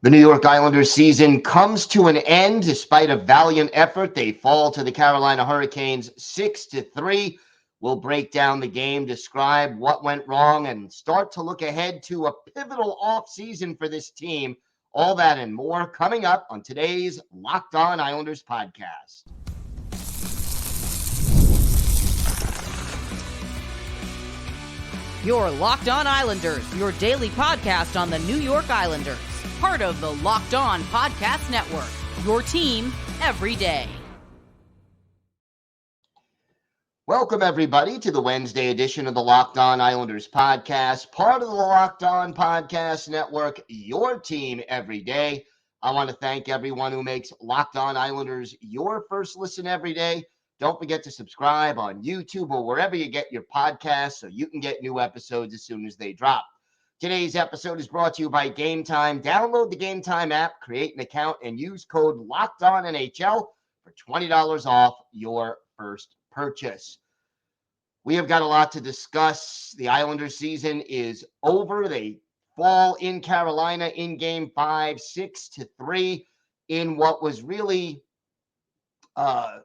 The New York Islanders season comes to an end. Despite a valiant effort, they fall to the Carolina Hurricanes 6-3. We'll break down the game, describe what went wrong, and start to look ahead to a pivotal offseason for this team. All that and more coming up on today's Locked On Islanders podcast. Your Locked On Islanders, your daily podcast on the New York Islanders. Part of the Locked On Podcast Network, your team every day. Welcome, everybody, to the Wednesday edition of the Locked On Islanders podcast, part of the Locked On Podcast Network, your team every day. I want to thank everyone who makes Locked On Islanders your first listen every day. Don't forget to subscribe on YouTube or wherever you get your podcasts so you can get new episodes as soon as they drop. Today's episode is brought to you by Game Time. Download the Game Time app, create an account, and use code LOCKEDONNHL for $20 off your first purchase. We have got a lot to discuss. The Islanders season is over. They fall in Carolina in Game 5, 6-3, in what was really a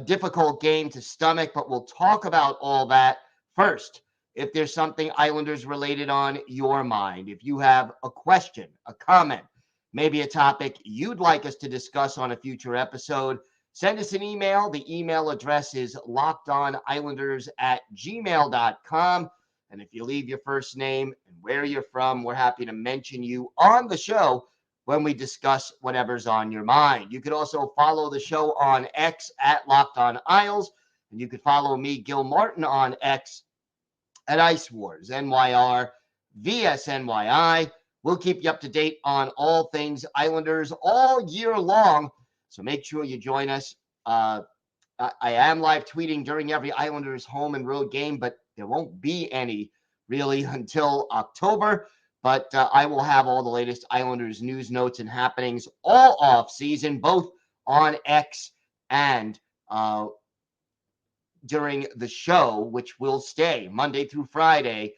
difficult game to stomach, but we'll talk about all that first. If there's something Islanders related on your mind, if you have a question, a comment, maybe a topic you'd like us to discuss on a future episode, send us an email. The email address is lockedonislanders@gmail.com. And if you leave your first name and where you're from, we're happy to mention you on the show when we discuss whatever's on your mind. You could also follow the show on X at Locked On Isles, and you could follow me, Gil Martin, on X at Ice Wars, NYR, VSNYI. We'll keep you up to date on all things Islanders all year long, so make sure you join us. I am live tweeting during every Islanders home and road game, but there won't be any really until October. But I will have all the latest Islanders news, notes, and happenings all off season, both on X and during the show, which will stay Monday through Friday,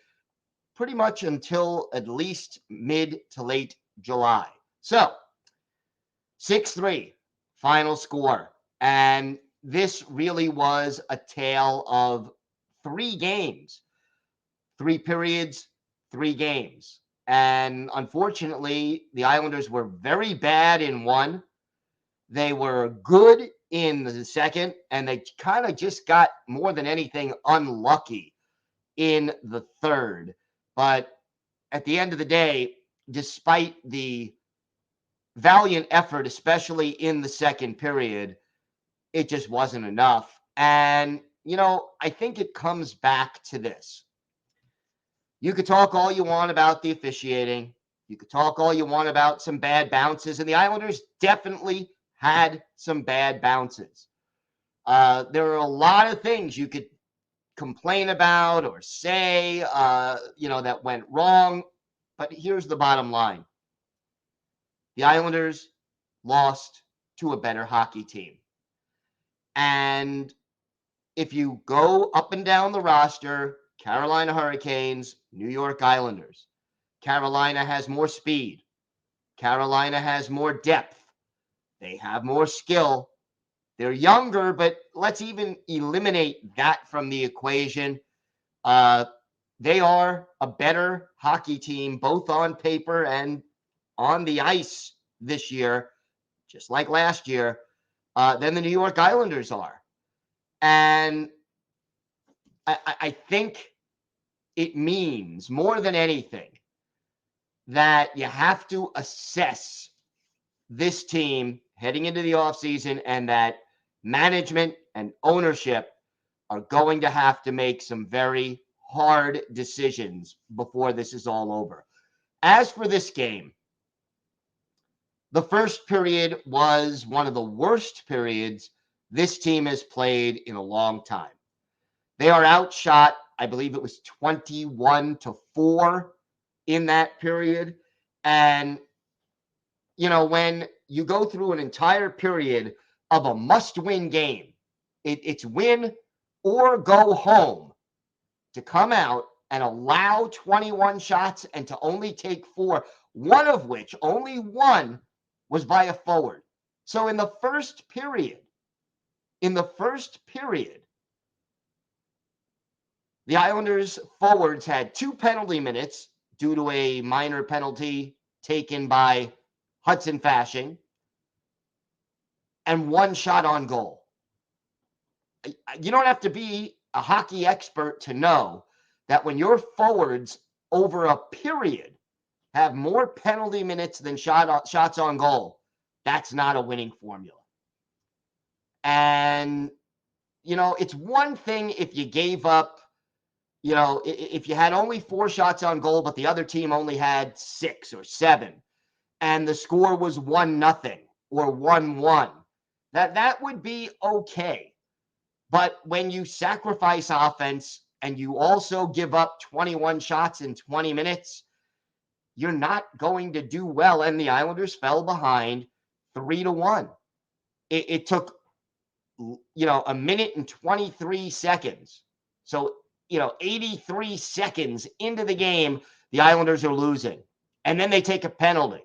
pretty much until at least mid to late July. So 6-3 final score. And this really was a tale of 3 games, 3 periods, 3 games. And unfortunately, the Islanders were very bad in one. They were good in the second, and they kind of just got, more than anything, unlucky in the third. But at the end of the day, despite the valiant effort, especially in the second period, it just wasn't enough. And, I think it comes back to this. You could talk all you want about the officiating. You could talk all you want about some bad bounces, and the Islanders definitely had some bad bounces. There are a lot of things you could complain about or say, that went wrong. But here's the bottom line. The Islanders lost to a better hockey team. And if you go up and down the roster, Carolina Hurricanes, New York Islanders, Carolina has more speed. Carolina has more depth. They have more skill. They're younger, but let's even eliminate that from the equation. They are a better hockey team, both on paper and on the ice this year, just like last year, than the New York Islanders are. And I think it means more than anything that you have to assess this team heading into the offseason, and that management and ownership are going to have to make some very hard decisions before this is all over. As for this game, the first period was one of the worst periods this team has played in a long time. They are outshot, I believe it was 21-4 in that period. And, when you go through an entire period of a must-win game, it's win or go home, to come out and allow 21 shots and to only take 4, one of which, only one, was by a forward. So in the first period, the Islanders forwards had 2 penalty minutes due to a minor penalty taken by Hudson Fasching and 1 shot on goal. You don't have to be a hockey expert to know that when your forwards over a period have more penalty minutes than shots on goal, that's not a winning formula. And, it's one thing if you gave up, if you had only 4 shots on goal, but the other team only had 6 or 7, and the score was 1-0 or 1-1, that would be okay. But when you sacrifice offense and you also give up 21 shots in 20 minutes, you're not going to do well. And the Islanders fell behind 3-1. It took, a minute and 23 seconds. So, 83 seconds into the game, the Islanders are losing. And then they take a penalty.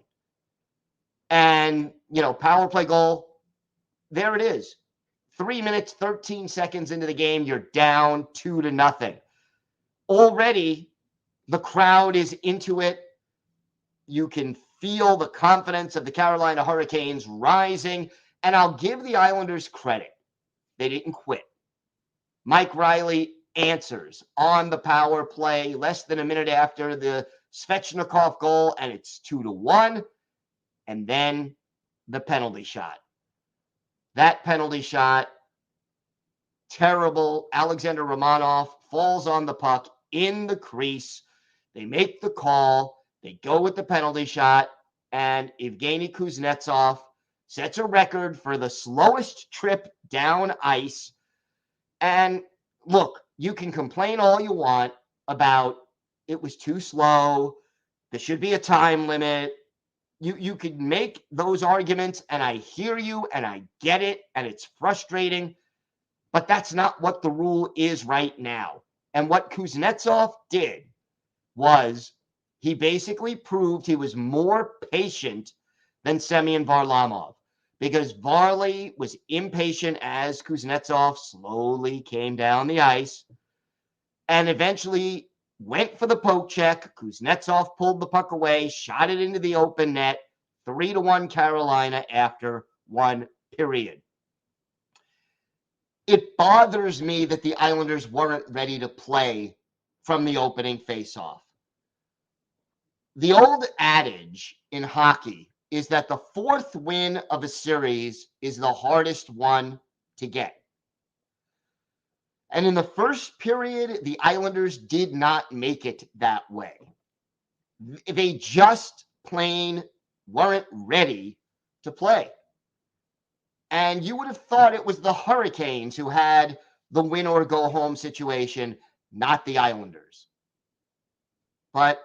And, power play goal, there it is. 3 minutes, 13 seconds into the game, you're down 2-0. Already, the crowd is into it. You can feel the confidence of the Carolina Hurricanes rising. And I'll give the Islanders credit. They didn't quit. Mike Riley answers on the power play less than a minute after the Svechnikov goal, and it's 2-1. And then the penalty shot. That penalty shot, terrible. Alexander Romanov falls on the puck in the crease. They make the call. They go with the penalty shot. And Evgeny Kuznetsov sets a record for the slowest trip down ice. And look, you can complain all you want about it was too slow. There should be a time limit. You could make those arguments, and I hear you, and I get it, and it's frustrating, but that's not what the rule is right now. And what Kuznetsov did was he basically proved he was more patient than Semyon Varlamov, because Varley was impatient as Kuznetsov slowly came down the ice and eventually went for the poke check. Kuznetsov pulled the puck away, shot it into the open net, 3-1 Carolina after 1 period. It bothers me that the Islanders weren't ready to play from the opening faceoff. The old adage in hockey is that the 4th win of a series is the hardest one to get. And in the first period, the Islanders did not make it that way. They just plain weren't ready to play. And you would have thought it was the Hurricanes who had the win or go home situation, not the Islanders. But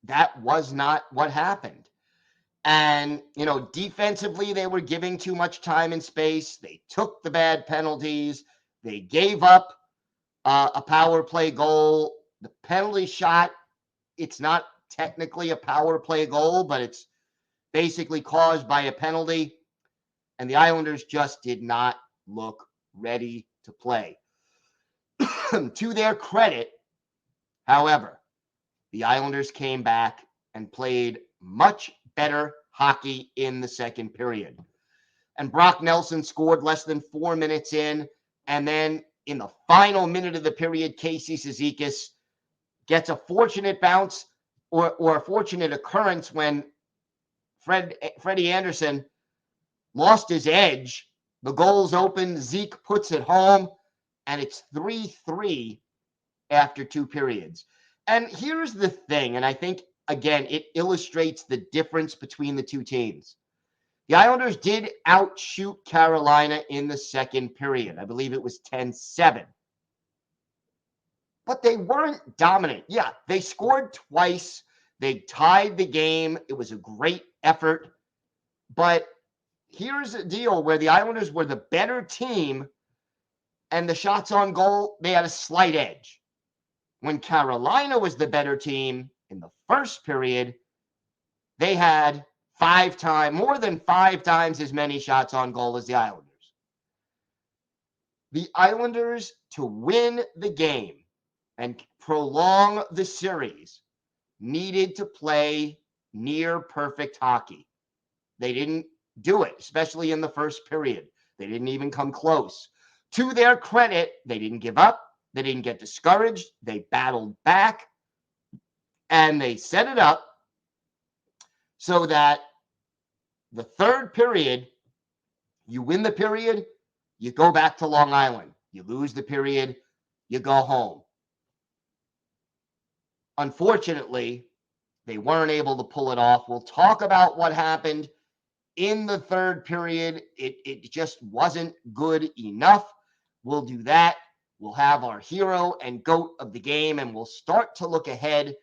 that was not what happened. And, defensively, they were giving too much time and space. They took the bad penalties. They gave up a power play goal. The penalty shot, it's not technically a power play goal, but it's basically caused by a penalty. And the Islanders just did not look ready to play. To their credit, however, the Islanders came back and played much better hockey in the second period. And Brock Nelson scored less than 4 minutes in. And then in the final minute of the period, Casey Cizikas gets a fortunate bounce or a fortunate occurrence when Freddie Anderson lost his edge. The goal's open. Zeke puts it home, and it's 3-3 after 2 periods. And here's the thing, and I think, again, it illustrates the difference between the two teams. The Islanders did outshoot Carolina in the second period. I believe it was 10-7. But they weren't dominant. Yeah, they scored twice. They tied the game. It was a great effort. But here's a deal where the Islanders were the better team, and the shots on goal, they had a slight edge. When Carolina was the better team in the first period, they had more than 5 times as many shots on goal as the Islanders. The Islanders, to win the game and prolong the series, needed to play near perfect hockey. They didn't do it, especially in the first period. They didn't even come close. To their credit, they didn't give up. They didn't get discouraged. They battled back, and they set it up so that the third period, you win the period, you go back to Long Island. You lose the period, you go home. Unfortunately, they weren't able to pull it off. We'll talk about what happened in the third period. It just wasn't good enough. We'll do that. We'll have our hero and GOAT of the game, and we'll start to look ahead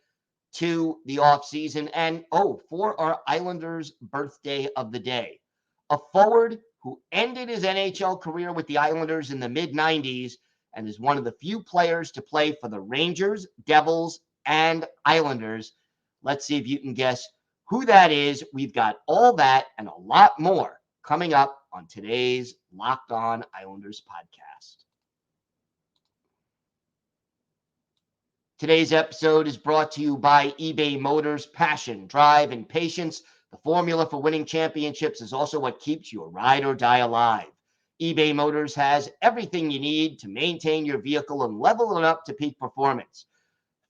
to the offseason. And, for our Islanders' birthday of the day, a forward who ended his NHL career with the Islanders in the mid-90s and is one of the few players to play for the Rangers, Devils, and Islanders. Let's see if you can guess who that is. We've got all that and a lot more coming up on today's Locked On Islanders podcast. Today's episode is brought to you by eBay Motors. Passion, drive, and patience. The formula for winning championships is also what keeps your ride or die alive. eBay Motors has everything you need to maintain your vehicle and level it up to peak performance.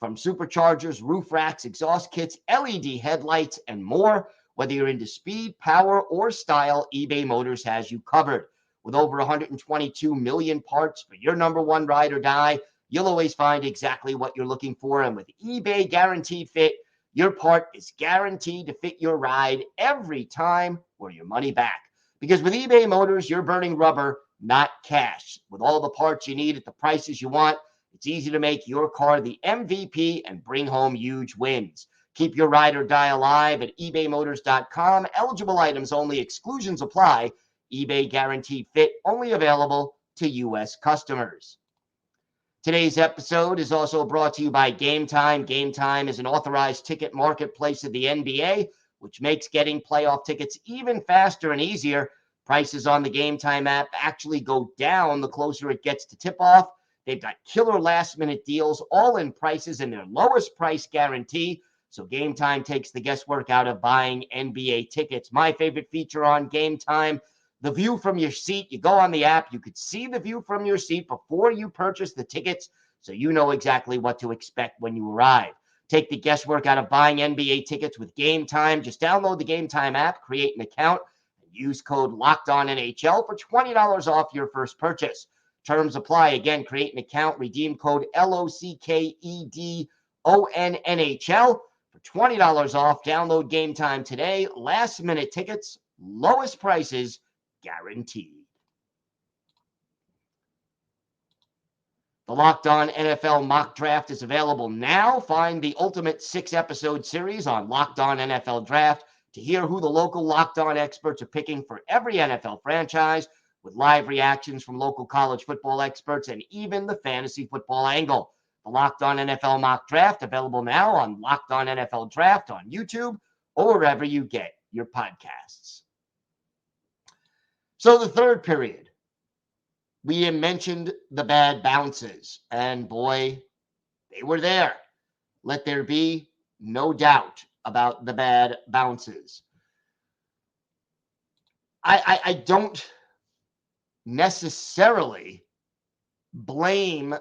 From superchargers, roof racks, exhaust kits, LED headlights, and more, whether you're into speed, power, or style, eBay Motors has you covered. With over 122 million parts for your number one ride or die, you'll always find exactly what you're looking for. And with eBay Guaranteed Fit, your part is guaranteed to fit your ride every time or your money back. Because with eBay Motors, you're burning rubber, not cash. With all the parts you need at the prices you want, it's easy to make your car the MVP and bring home huge wins. Keep your ride or die alive at ebaymotors.com. Eligible items only. Exclusions apply. eBay Guaranteed Fit only available to U.S. customers. Today's episode is also brought to you by Game Time. Game Time is an authorized ticket marketplace of the NBA, which makes getting playoff tickets even faster and easier. Prices on the Game Time app actually go down the closer it gets to tip-off. They've got killer last-minute deals, all-in prices, and their lowest price guarantee. So Game Time takes the guesswork out of buying NBA tickets. My favorite feature on Game Time, the view from your seat. You go on the app, you could see the view from your seat before you purchase the tickets, so you know exactly what to expect when you arrive. Take the guesswork out of buying NBA tickets with Game Time. Just download the Game Time app, create an account, and use code LOCKEDONNHL for $20 off your first purchase. Terms apply. Again, create an account, redeem code LOCKEDONNHL for $20 off. Download Game Time today. Last minute tickets, lowest prices guaranteed. The Locked On NFL Mock Draft is available now. Find the ultimate 6-episode series on Locked On NFL Draft to hear who the local Locked On experts are picking for every NFL franchise, with live reactions from local college football experts and even the fantasy football angle. The Locked On NFL Mock Draft, available now on Locked On NFL Draft on YouTube or wherever you get your podcasts. So the third period, we mentioned the bad bounces, and boy, they were there. Let there be no doubt about the bad bounces. I don't necessarily blame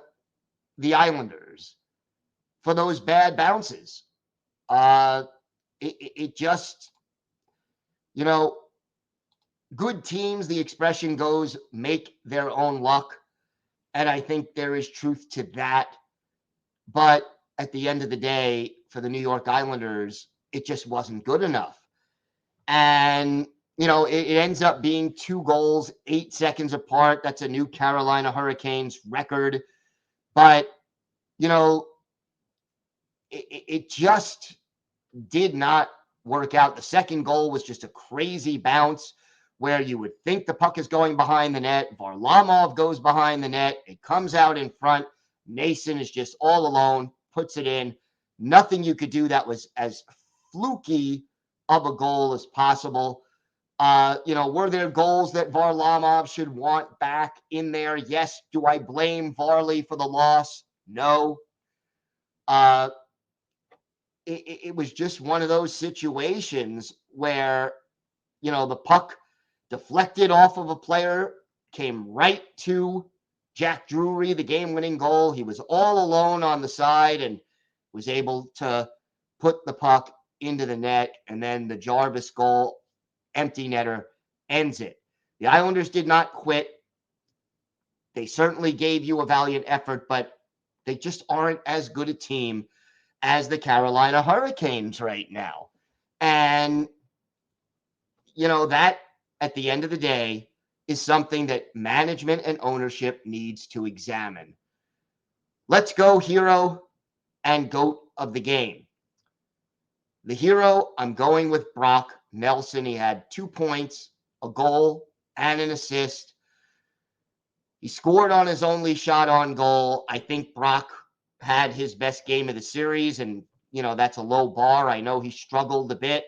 the Islanders for those bad bounces. It just, good teams, the expression goes, make their own luck. And I think there is truth to that. But at the end of the day, for the New York Islanders, it just wasn't good enough. And, it ends up being 2 goals, 8 seconds apart. That's a new Carolina Hurricanes record. But, it just did not work out. The second goal was just a crazy bounce where you would think the puck is going behind the net. Varlamov goes behind the net. It comes out in front. Nason is just all alone. puts it in. Nothing you could do that was as fluky of a goal as possible. Were there goals that Varlamov should want back in there? Yes. Do I blame Varley for the loss? No. It was just one of those situations where, the puck deflected off of a player, came right to Jack Drury, the game-winning goal. He was all alone on the side and was able to put the puck into the net, and then the Jarvis goal, empty netter, ends it. The Islanders did not quit. They certainly gave you a valiant effort, but they just aren't as good a team as the Carolina Hurricanes right now. And, that at the end of the day is something that management and ownership needs to examine. Let's go hero and GOAT of the game. The hero, I'm going with Brock Nelson. He had 2 points, a goal, and an assist. He scored on his only shot on goal. I think Brock had his best game of the series, and, that's a low bar. I know he struggled a bit.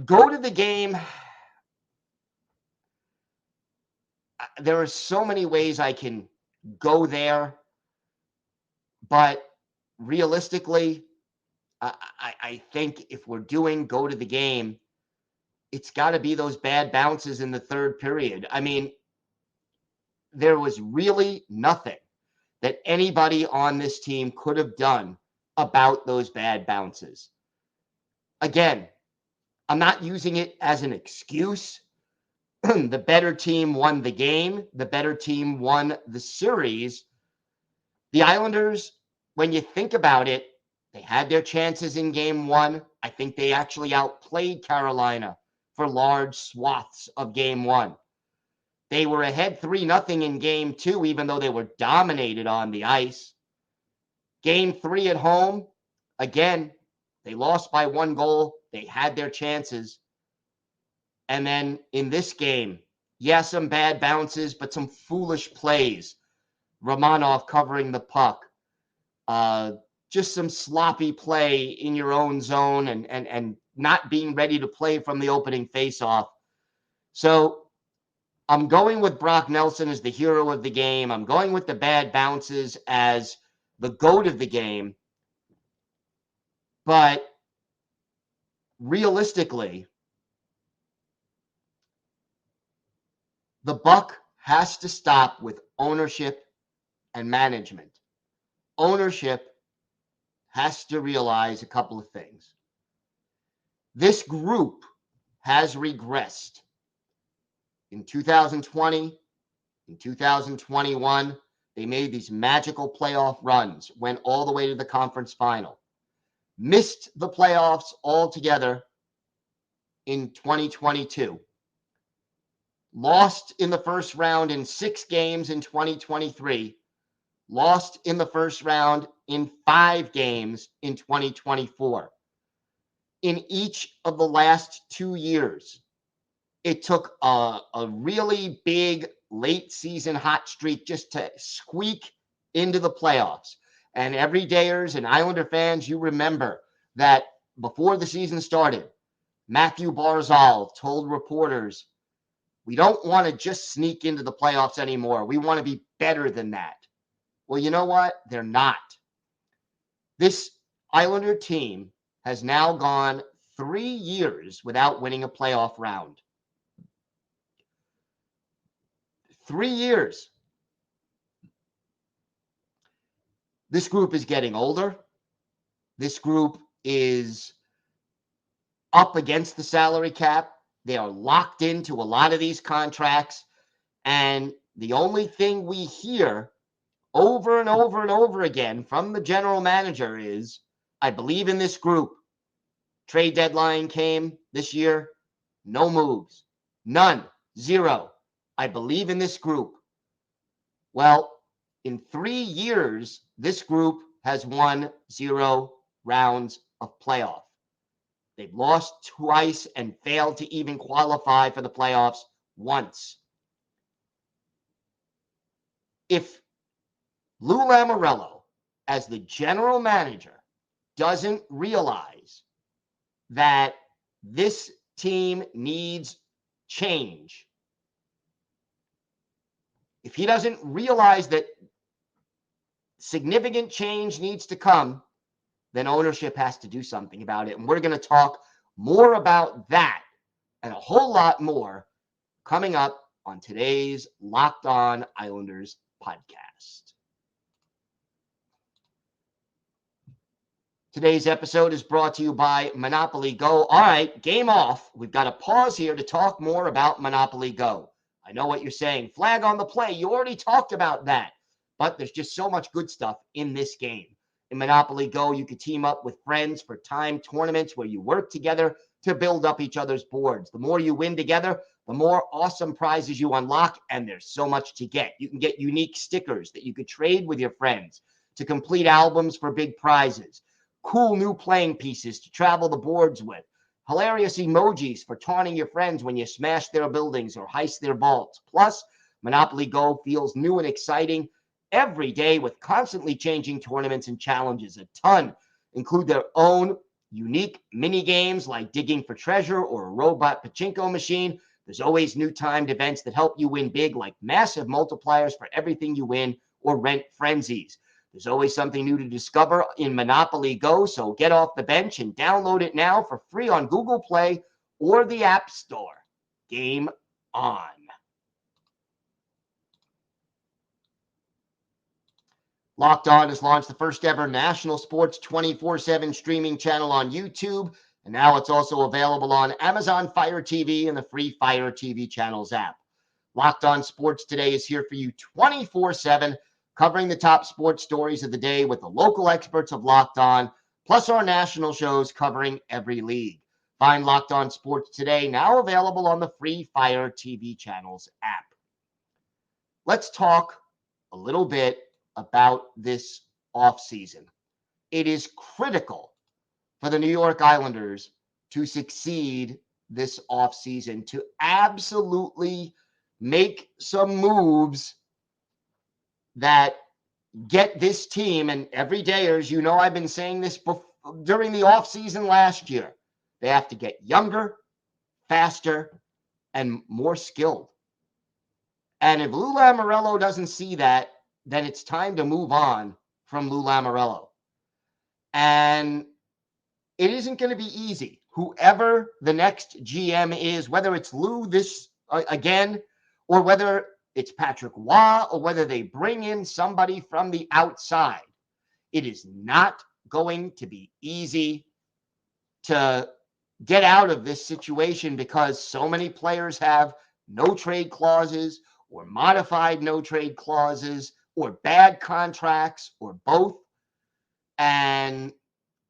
Go to the game. There are so many ways I can go there, but realistically, I think if we're doing go to the game, it's got to be those bad bounces in the third period. I mean, there was really nothing that anybody on this team could have done about those bad bounces. Again, I'm not using it as an excuse. The better team won the game. The better team won the series. The Islanders, when you think about it, they had their chances in game one. I think they actually outplayed Carolina for large swaths of game one. They were ahead 3-0 in game two, even though they were dominated on the ice. Game three at home, again, they lost by 1 goal. They had their chances. And then in this game, some bad bounces, but some foolish plays. Romanov covering the puck. Just some sloppy play in your own zone and not being ready to play from the opening faceoff. So I'm going with Brock Nelson as the hero of the game. I'm going with the bad bounces as the GOAT of the game. But realistically, the buck has to stop with ownership and management. Ownership has to realize a couple of things. This group has regressed. In 2020, in 2021, they made these magical playoff runs, went all the way to the conference final, missed the playoffs altogether in 2022, lost in the first round in 6 games in 2023, lost in the first round in 5 games in 2024. In each of the last 2 years, it took a really big late season hot streak just to squeak into the playoffs. And everydayers and Islander fans, you remember that before the season started, Matthew Barzal told reporters, we don't want to just sneak into the playoffs anymore. We want to be better than that. Well, you know what? They're not. This Islander team has now gone 3 years without winning a playoff round. 3 years. This group is getting older. This group is up against the salary cap. They are locked into a lot of these contracts. And the only thing we hear over and over and over again from the general manager is, I believe in this group. Trade deadline came this year. No moves. None. 0. I believe in this group. Well, in 3 years, this group has won 0 rounds of playoff. They've lost twice and failed to even qualify for the playoffs once. If Lou Lamoriello as the general manager, doesn't realize that this team needs change, if he doesn't realize that significant change needs to come, then ownership has to do something about it. And we're going to talk more about that and a whole lot more coming up on today's Locked On Islanders podcast. Today's episode is brought to you by Monopoly Go. All right, game off. We've got to pause here to talk more about Monopoly Go. I know what you're saying. Flag on the play. You already talked about that. But there's just so much good stuff in this game. In Monopoly Go, you can team up with friends for timed tournaments where you work together to build up each other's boards. The more you win together, the more awesome prizes you unlock, and there's so much to get. You can get unique stickers that you could trade with your friends to complete albums for big prizes. Cool new playing pieces to travel the boards with. Hilarious emojis for taunting your friends when you smash their buildings or heist their vaults. Plus, Monopoly Go feels new and exciting every day with constantly changing tournaments and challenges. A ton include their own unique mini games like digging for treasure or a robot pachinko machine. There's always new timed events that help you win big, like massive multipliers for everything you win or rent frenzies. There's always something new to discover in Monopoly Go, so get off the bench and download it now for free on Google Play or the App Store. Game on. Locked On has launched the first ever national sports 24/7 streaming channel on YouTube, and now it's also available on Amazon Fire TV and the free Fire TV channels app. Locked On Sports Today is here for you 24/7, covering the top sports stories of the day with the local experts of Locked On, plus our national shows covering every league. Find Locked On Sports Today now available on the free Fire TV channels app. Let's talk a little bit about this offseason. It is critical for the New York Islanders to succeed this offseason, to absolutely make some moves that get this team, and every day, as you know, I've been saying this during the offseason last year, they have to get younger, faster, and more skilled. And if Lou Lamoriello doesn't see that, then it's time to move on from Lou Lamoriello. And it isn't going to be easy. Whoever the next GM is, whether it's Lou this again, or whether it's Patrick Waugh, or whether they bring in somebody from the outside, it is not going to be easy to get out of this situation because so many players have no trade clauses or modified no trade clauses or bad contracts or both. And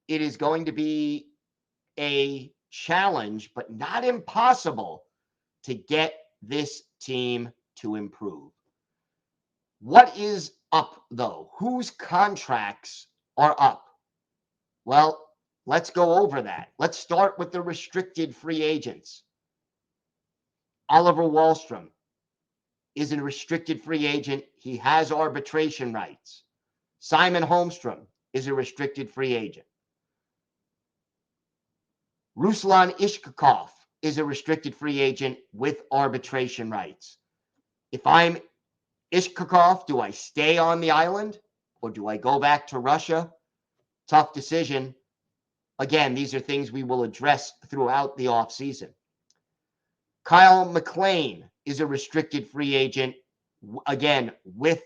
it is going to be a challenge, but not impossible, to get this team to improve. What is up, though? Whose contracts are up? Well, let's go over that. Let's start with the restricted free agents. Oliver Wahlstrom is a restricted free agent. He has arbitration rights. Simon Holmstrom is a restricted free agent. Ruslan Ishkakov is a restricted free agent with arbitration rights. If I'm Ishkakov, do I stay on the island or do I go back to Russia? Tough decision. Again, these are things we will address throughout the offseason. Kyle McLean is a restricted free agent, again, with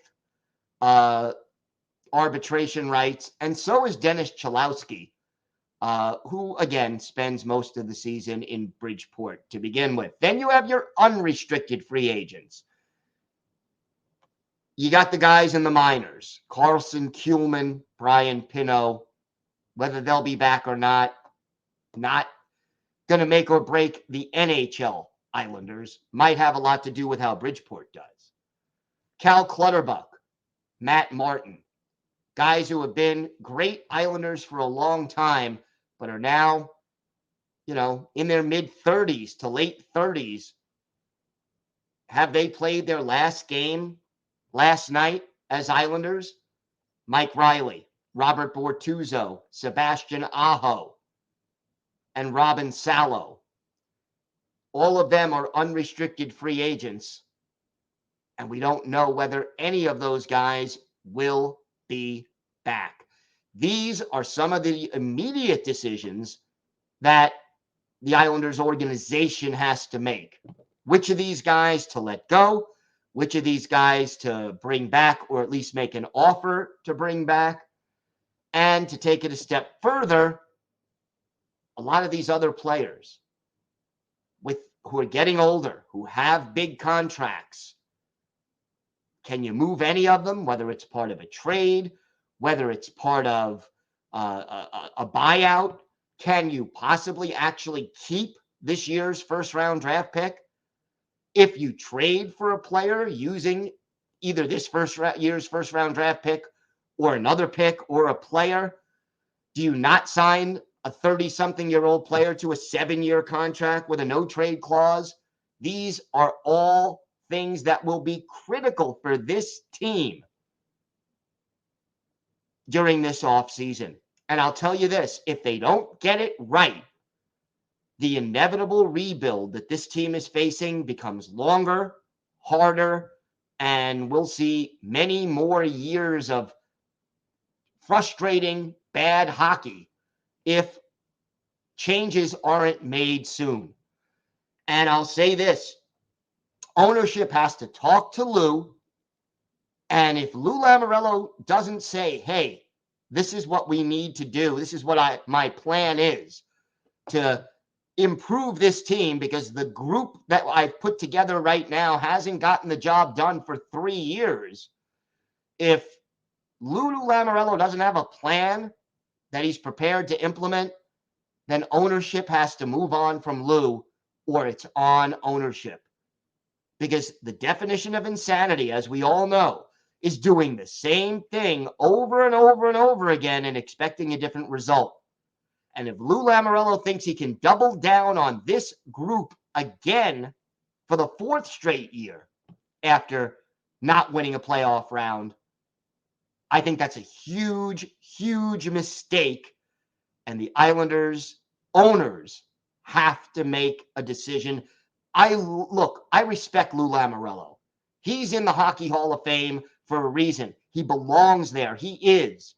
arbitration rights. And so is Dennis Cholowski, who, again, spends most of the season in Bridgeport to begin with. Then you have your unrestricted free agents. You got the guys in the minors, Carlson, Kuhlman, Brian Pino. Whether they'll be back or not going to make or break the NHL Islanders. Might have a lot to do with how Bridgeport does. Cal Clutterbuck, Matt Martin, guys who have been great Islanders for a long time, but are now, in their mid-30s to late 30s. Have they played their last game last night as Islanders? Mike Riley, Robert Bortuzzo, Sebastian Aho, and Robin Salo. All of them are unrestricted free agents, and we don't know whether any of those guys will be back. These are some of the immediate decisions that the Islanders organization has to make. Which of these guys to let go, which of these guys to bring back, or at least make an offer to bring back, and to take it a step further, a lot of these other players who are getting older, who have big contracts, can you move any of them, whether it's part of a trade, whether it's part of a buyout? Can you possibly actually keep this year's first-round draft pick? If you trade for a player using either this year's first-round draft pick or another pick or a player, do you not sign a 30-something-year-old player to a 7-year contract with a no-trade clause? These are all things that will be critical for this team during this offseason. And I'll tell you this, if they don't get it right, the inevitable rebuild that this team is facing becomes longer, harder, and we'll see many more years of frustrating, bad hockey if changes aren't made soon. And I'll say this, ownership has to talk to Lou, and if Lou Lamoriello doesn't say, hey, this is what we need to do, this is what my plan is to improve this team, because the group that I've put together right now hasn't gotten the job done for 3 years. If Lou Lamoriello doesn't have a plan that he's prepared to implement, then ownership has to move on from Lou, or it's on ownership. Because the definition of insanity, as we all know, is doing the same thing over and over and over again and expecting a different result. And if Lou Lamoriello thinks he can double down on this group again for the 4th straight year after not winning a playoff round, I think that's a huge, huge mistake. And the Islanders owners have to make a decision. I respect Lou Lamoriello. He's in the Hockey Hall of Fame for a reason. He belongs there. He is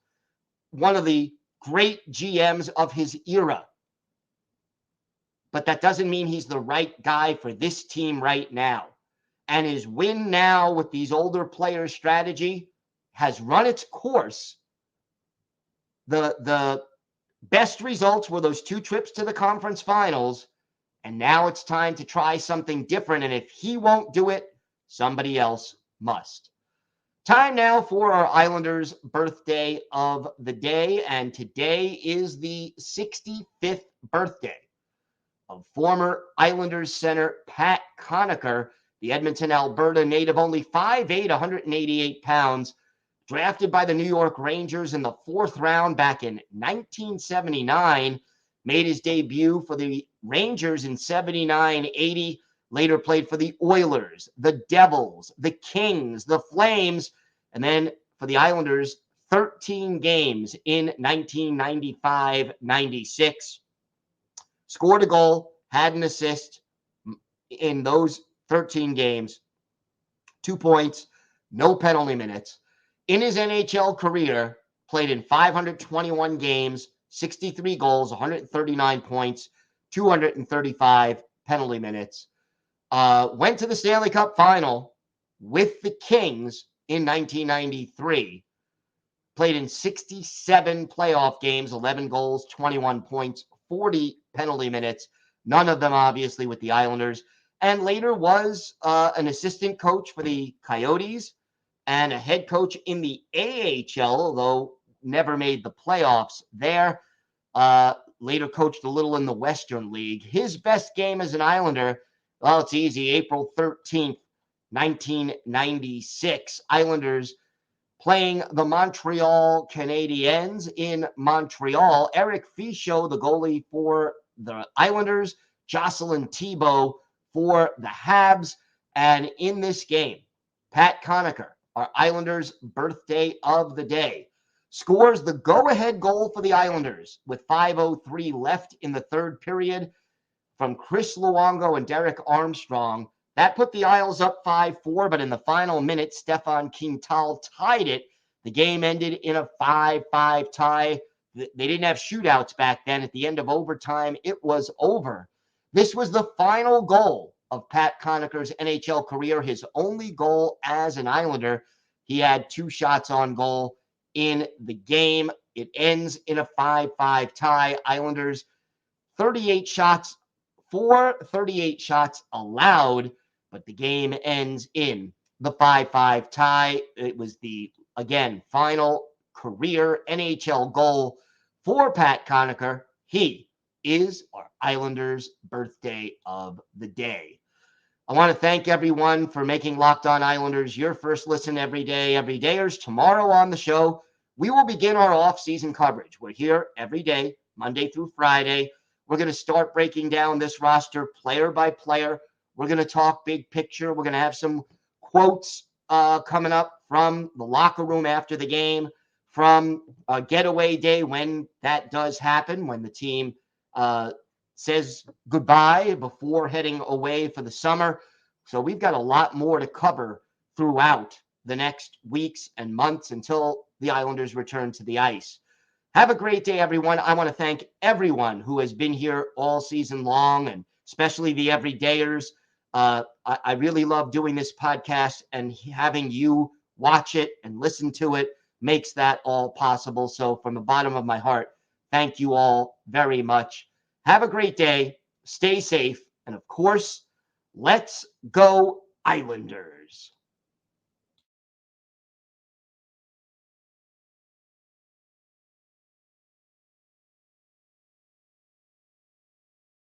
one of the great GMs of his era. But that doesn't mean he's the right guy for this team right now. And his win now with these older players strategy has run its course. The best results were those 2 trips to the conference finals, and now it's time to try something different. And if he won't do it, somebody else must. Time now for our Islanders birthday of the day, and today is the 65th birthday of former Islanders center Pat Conacher, the Edmonton, Alberta native, only 5'8", 188 pounds, drafted by the New York Rangers in the 4th round back in 1979, made his debut for the Rangers in 79-80, later played for the Oilers, the Devils, the Kings, the Flames, and then for the Islanders, 13 games in 1995-96. Scored a goal, had an assist in those 13 games, 2 points, no penalty minutes. In his NHL career, played in 521 games, 63 goals, 139 points, 235 penalty minutes. Went to the Stanley Cup final with the Kings in 1993. Played in 67 playoff games, 11 goals, 21 points, 40 penalty minutes. None of them, obviously, with the Islanders. And later was an assistant coach for the Coyotes and a head coach in the AHL, although never made the playoffs there. Later coached a little in the Western League. His best game as an Islander, well, it's easy, April 13th, 1996. Islanders playing the Montreal Canadiens in Montreal. Eric Fichaud, the goalie for the Islanders, Jocelyn Thibault for the Habs. And in this game, Pat Conacher, our Islanders' birthday of the day, scores the go-ahead goal for the Islanders with 5:03 left in the third period from Chris Luongo and Derek Armstrong. That put the Isles up 5-4, but in the final minute, Stefan Quintal tied it. The game ended in a 5-5 tie. They didn't have shootouts back then. At the end of overtime, it was over. This was the final goal of Pat Conacher's NHL career, his only goal as an Islander. He had 2 shots on goal in the game. It ends in a 5-5 tie. Islanders 38 shots allowed, but the game ends in the 5-5 tie. It was the, again, final career NHL goal for Pat Conacher. He is our Islanders' birthday of the day. I want to thank everyone for making Locked On Islanders your first listen every day. Everydayers, tomorrow on the show, we will begin our off-season coverage. We're here every day, Monday through Friday. We're going to start breaking down this roster player by player. We're going to talk big picture. We're going to have some quotes coming up from the locker room after the game, from getaway day when that does happen, when the team says goodbye before heading away for the summer. So we've got a lot more to cover throughout the next weeks and months until the Islanders return to the ice. Have a great day, everyone. I want to thank everyone who has been here all season long, and especially the everydayers. I really love doing this podcast, and having you watch it and listen to it makes that all possible. So from the bottom of my heart, thank you all very much. Have a great day. Stay safe. And of course, let's go Islanders.